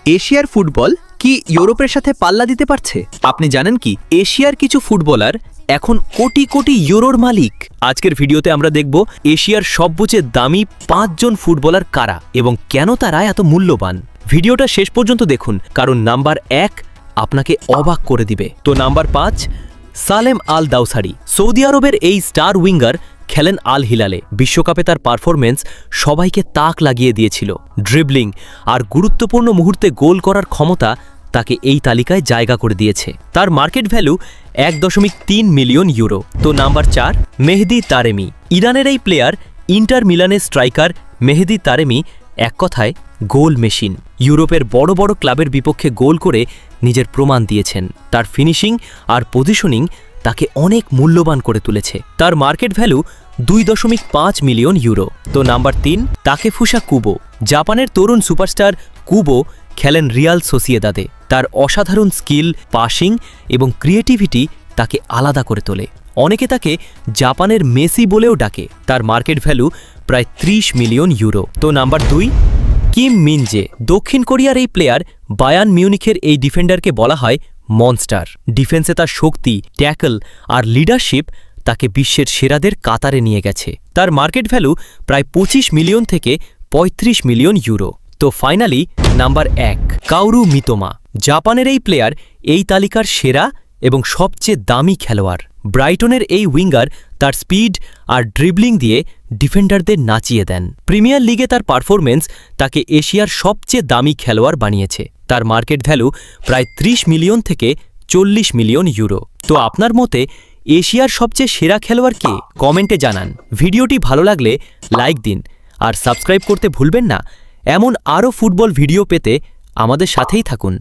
এশিয়ার ফুটবল কি ইউরোপের সাথে পাল্লা দিতে পারছে? আপনি জানেন কি এশিয়ার কিছু ফুটবলার এখন কোটি কোটি ইউরোর মালিক? আজকের ভিডিওতে আমরা দেখব এশিয়ার সবচেয়ে দামি 5 জন ফুটবলার কারা এবং কেন তারা এত মূল্যবান। ভিডিওটা শেষ পর্যন্ত দেখুন, কারণ নাম্বার 1 আপনাকে অবাক করে দিবে। তো নাম্বার 5, সালেম আল দাওসারি। সৌদি আরবের এই স্টার উইঙ্গার খেলেন আল হিলালে। বিশ্বকাপে তার পারফরমেন্স সবাইকে তাক লাগিয়ে দিয়েছিল। ড্রিবলিং আর গুরুত্বপূর্ণ মুহূর্তে গোল করার ক্ষমতা তাকে এই তালিকায় জায়গা করে দিয়েছে। তার মার্কেট ভ্যালু 1.3 মিলিয়ন ইউরো। তো নাম্বার 4, মেহেদি তারেমি। ইরানের এই প্লেয়ার ইন্টার মিলানের স্ট্রাইকার মেহেদি তারেমি এক কথায় গোল মেশিন। ইউরোপের বড় বড় ক্লাবের বিপক্ষে গোল করে নিজের প্রমাণ দিয়েছেন। তার ফিনিশিং আর পজিশনিং তাকে অনেক মূল্যবান করে তুলেছে। তার মার্কেট ভ্যালু 2.5 মিলিয়ন ইউরো। তো নাম্বার 3, তাকেফুসা কুবো। জাপানের তরুণ সুপারস্টার কুবো খেলেন রিয়াল সোসিয়েদাদে। তার অসাধারণ স্কিল, পাসিং এবং ক্রিয়েটিভিটি তাকে আলাদা করে তোলে। অনেকে তাকে জাপানের মেসি বলেও ডাকে। তার মার্কেট ভ্যালু প্রায় 30 মিলিয়ন ইউরো। তো নাম্বার 2, কিম মিনজে। দক্ষিণ কোরিয়ার এই প্লেয়ার বায়ার্ন মিউনিখের এই ডিফেন্ডারকে বলা হয় মনস্টার। ডিফেন্সে তার শক্তি, ট্যাকল আর লিডারশিপ তাকে বিশ্বের সেরাদের কাতারে নিয়ে গেছে। তার মার্কেট ভ্যালু প্রায় 25 মিলিয়ন থেকে 35 মিলিয়ন ইউরো। তো ফাইনালি নাম্বার 1, কাওরু মিতোমা। জাপানের এই প্লেয়ার এই তালিকার সেরা এবং সবচেয়ে দামি খেলোয়াড়। ব্রাইটনের এই উইঙ্গার তার স্পিড আর ড্রিবলিং দিয়ে ডিফেন্ডারদের নাচিয়ে দেন। প্রিমিয়ার লিগে তার পারফরমেন্স তাকে এশিয়ার সবচেয়ে দামি খেলোয়াড় বানিয়েছে। তার মার্কেট ভ্যালু প্রায় 30 মিলিয়ন থেকে 40 মিলিয়ন ইউরো। তো আপনার মতে এশিয়ার সবচেয়ে সেরা খেলোয়াড় কে? কমেন্টে জানান। ভিডিওটি ভালো লাগলে লাইক দিন আর সাবস্ক্রাইব করতে ভুলবেন না। এমন আরও ফুটবল ভিডিও পেতে আমাদের সাথেই থাকুন।